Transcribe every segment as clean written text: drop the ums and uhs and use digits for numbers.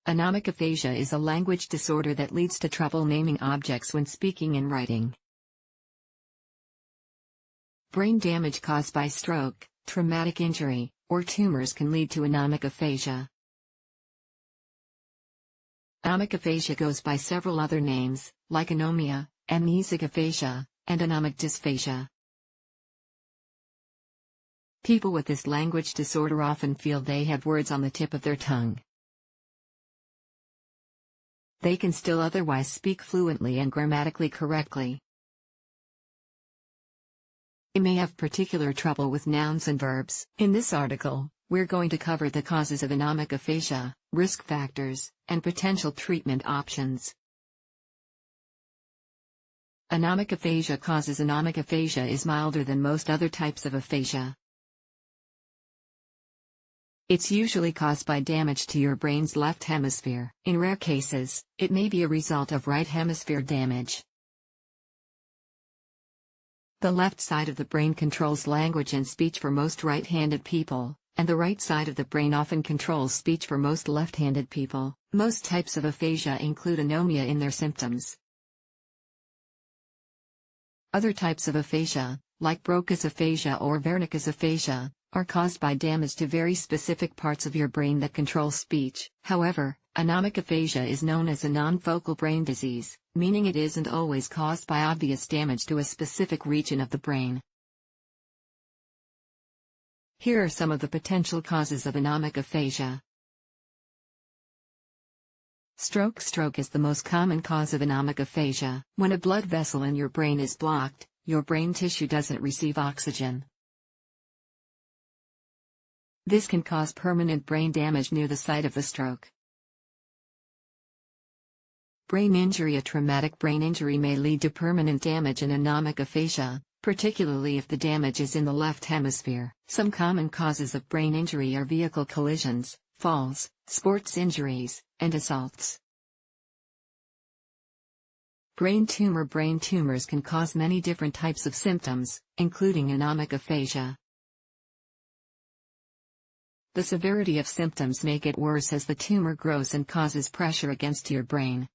Anomic aphasia is a language disorder that leads to trouble naming objects when speaking and writing. Brain damage caused by stroke, traumatic injury, or tumors can lead to anomic aphasia. Anomic aphasia goes by several other names, like anomia, amnesic aphasia, and anomic dysphasia. People with this language disorder often feel they have words on the tip of their tongue. They can still otherwise speak fluently and grammatically correctly. They may have particular trouble with nouns and verbs. In this article, we're going to cover the causes of anomic aphasia, risk factors, and potential treatment options. Anomic aphasia causes. Anomic aphasia is milder than most other types of aphasia. It's usually caused by damage to your brain's left hemisphere. In rare cases, it may be a result of right hemisphere damage. The left side of the brain controls language and speech for most right-handed people, and the right side of the brain often controls speech for most left-handed people. Most types of aphasia include anomia in their symptoms. Other types of aphasia, like Broca's aphasia or Wernicke's aphasia, are caused by damage to very specific parts of your brain that control speech. However, anomic aphasia is known as a non-focal brain disease, meaning it isn't always caused by obvious damage to a specific region of the brain. Here are some of the potential causes of anomic aphasia. Stroke. Stroke is the most common cause of anomic aphasia. When a blood vessel in your brain is blocked, your brain tissue doesn't receive oxygen. This can cause permanent brain damage near the site of the stroke. Brain injury. A traumatic brain injury may lead to permanent damage in anomic aphasia, particularly if the damage is in the left hemisphere. Some common causes of brain injury are vehicle collisions, falls, sports injuries, and assaults. Brain tumor. Brain tumors can cause many different types of symptoms, including anomic aphasia. The severity of symptoms may get worse as the tumor grows and causes pressure against your brain.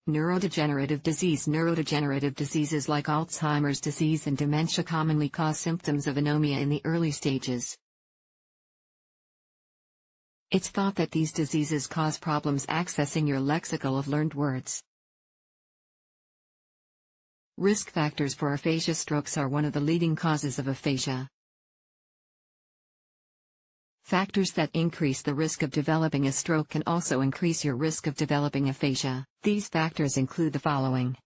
Neurodegenerative disease. Neurodegenerative diseases like Alzheimer's disease and dementia commonly cause symptoms of anomia in the early stages. It's thought that these diseases cause problems accessing your lexicon of learned words. Risk factors for aphasia. Strokes are one of the leading causes of aphasia. Factors that increase the risk of developing a stroke can also increase your risk of developing aphasia. These factors include the following: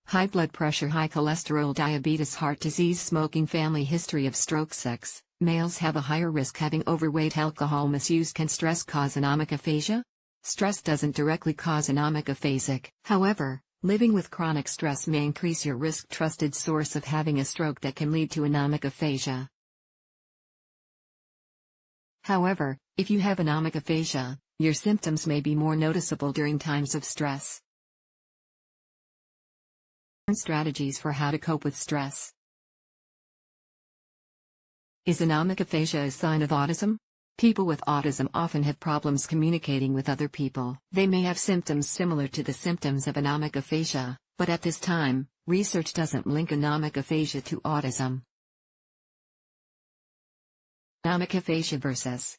high blood pressure, high cholesterol, diabetes, heart disease, smoking, family history of stroke, sex. Males have a higher risk. Having overweight, alcohol misuse. Can stress cause anomic aphasia? Stress doesn't directly cause anomic aphasic. However, living with chronic stress may increase your risk. Trusted source of having a stroke that can lead to anomic aphasia. However, if you have anomic aphasia, your symptoms may be more noticeable during times of stress. Strategies for how to cope with stress. Is anomic aphasia a sign of autism? People with autism often have problems communicating with other people. They may have symptoms similar to the symptoms of anomic aphasia, but at this time, research doesn't link anomic aphasia to autism. Anomic aphasia versus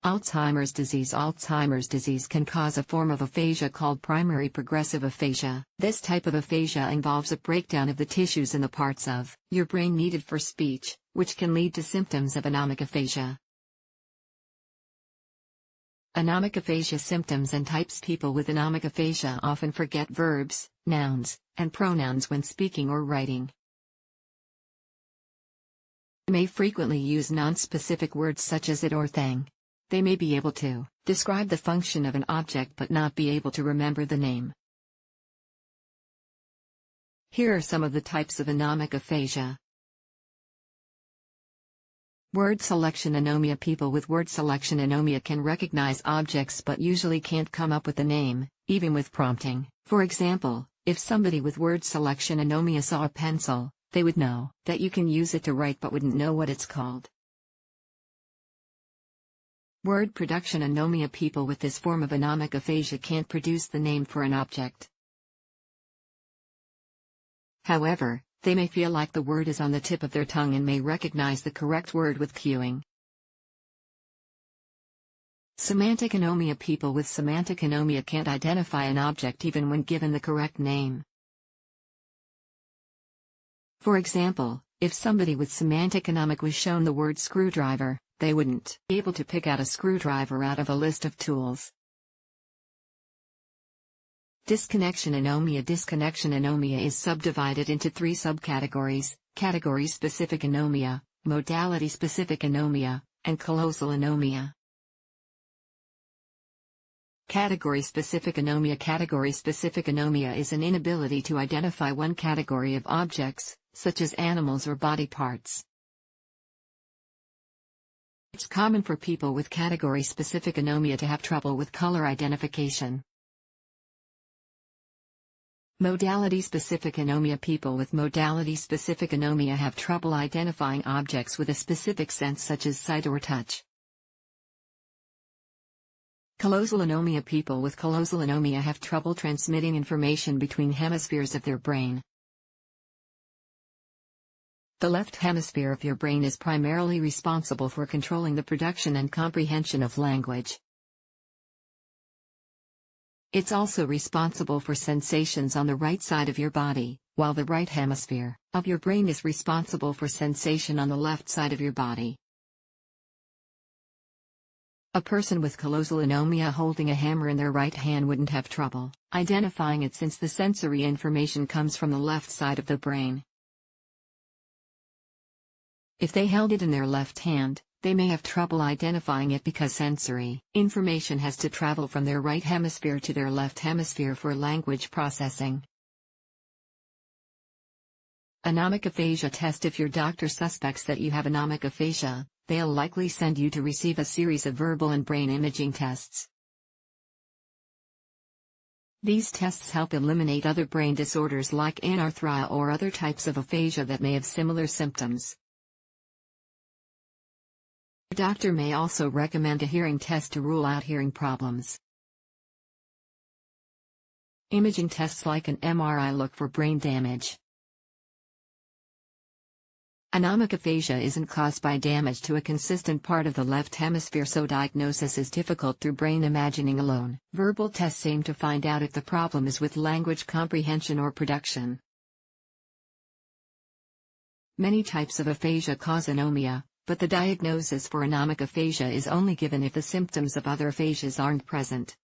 Alzheimer's disease. Alzheimer's disease can cause a form of aphasia called primary progressive aphasia. This type of aphasia involves a breakdown of the tissues in the parts of your brain needed for speech, which can lead to symptoms of anomic aphasia. Anomic aphasia symptoms and types. People with anomic aphasia often forget verbs, nouns, and pronouns when speaking or writing. They may frequently use non-specific words such as it or thing. They may be able to describe the function of an object but not be able to remember the name. Here are some of the types of anomic aphasia. Word selection anomia. People with word selection anomia can recognize objects but usually can't come up with a name, even with prompting. For example, if somebody with word selection anomia saw a pencil, They would know that you can use it to write but wouldn't know what it's called. Word production anomia. People with this form of anomic aphasia can't produce the name for an object. However, they may feel like the word is on the tip of their tongue and may recognize the correct word with cueing. Semantic anomia. People with semantic anomia can't identify an object even when given the correct name. For example, if somebody with semantic anomic was shown the word screwdriver, they wouldn't be able to pick out a screwdriver out of a list of tools. Disconnection anomia. Disconnection anomia is subdivided into 3 subcategories: category-specific anomia, modality-specific anomia, and callosal anomia. Category-specific anomia. Category-specific anomia is an inability to identify one category of objects, such as animals or body parts. It's common for people with category-specific anomia to have trouble with color identification. Modality-specific anomia. People with modality-specific anomia have trouble identifying objects with a specific sense such as sight or touch. Callosal anomia. People with callosal anomia have trouble transmitting information between hemispheres of their brain. The left hemisphere of your brain is primarily responsible for controlling the production and comprehension of language. It's also responsible for sensations on the right side of your body, while the right hemisphere of your brain is responsible for sensation on the left side of your body. A person with callosal anomia holding a hammer in their right hand wouldn't have trouble identifying it since the sensory information comes from the left side of the brain. If they held it in their left hand, they may have trouble identifying it because sensory information has to travel from their right hemisphere to their left hemisphere for language processing. Anomic aphasia test. If your doctor suspects that you have anomic aphasia, they'll likely send you to receive a series of verbal and brain imaging tests. These tests help eliminate other brain disorders like anarthria or other types of aphasia that may have similar symptoms. The doctor may also recommend a hearing test to rule out hearing problems. Imaging tests like an MRI look for brain damage. Anomic aphasia isn't caused by damage to a consistent part of the left hemisphere, so diagnosis is difficult through brain imaging alone. Verbal tests aim to find out if the problem is with language comprehension or production. Many types of aphasia cause anomia, but the diagnosis for anomic aphasia is only given if the symptoms of other aphasias aren't present.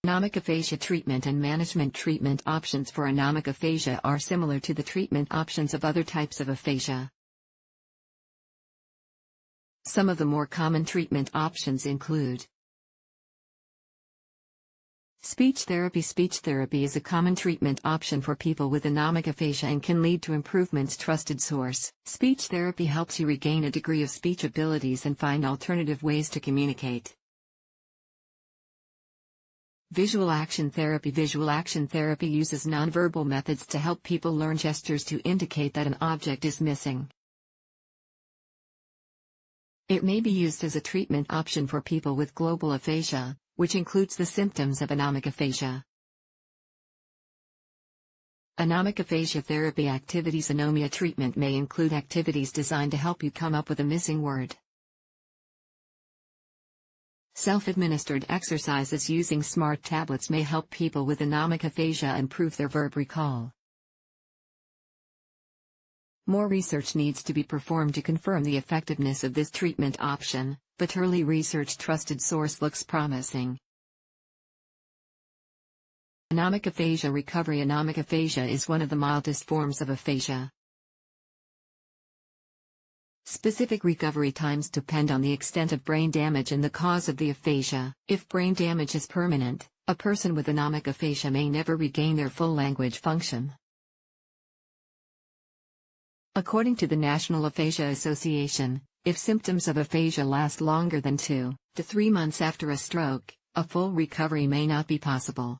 Anomic aphasia treatment and management. Treatment options for anomic aphasia are similar to the treatment options of other types of aphasia. Some of the more common treatment options include speech therapy. Speech therapy is a common treatment option for people with anomic aphasia and can lead to improvements. Trusted source. Speech therapy helps you regain a degree of speech abilities and find alternative ways to communicate. Visual action therapy. Visual action therapy uses nonverbal methods to help people learn gestures to indicate that an object is missing. It may be used as a treatment option for people with global aphasia, which includes the symptoms of anomic aphasia. Anomic aphasia therapy activities. Anomia treatment may include activities designed to help you come up with a missing word. Self-administered exercises using smart tablets may help people with anomic aphasia improve their verb recall. More research needs to be performed to confirm the effectiveness of this treatment option, but early research trusted source looks promising. Anomic aphasia recovery. Anomic aphasia is one of the mildest forms of aphasia. Specific recovery times depend on the extent of brain damage and the cause of the aphasia. If brain damage is permanent, a person with anomic aphasia may never regain their full language function. According to the National Aphasia Association, if symptoms of aphasia last longer than 2 to 3 months after a stroke, a full recovery may not be possible.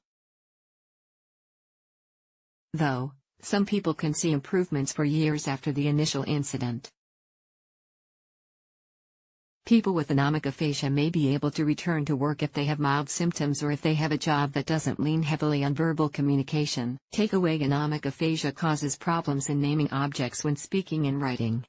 Though, Some people can see improvements for years after the initial incident. People with anomic aphasia may be able to return to work if they have mild symptoms or if they have a job that doesn't lean heavily on verbal communication. Takeaway: anomic aphasia causes problems in naming objects when speaking and writing.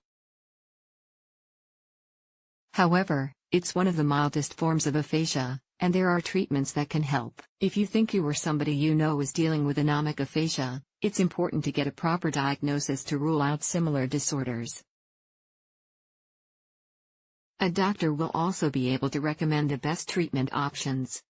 However, it's one of the mildest forms of aphasia, and there are treatments that can help. If you think you or somebody you know is dealing with anomic aphasia, it's important to get a proper diagnosis to rule out similar disorders. A doctor will also be able to recommend the best treatment options.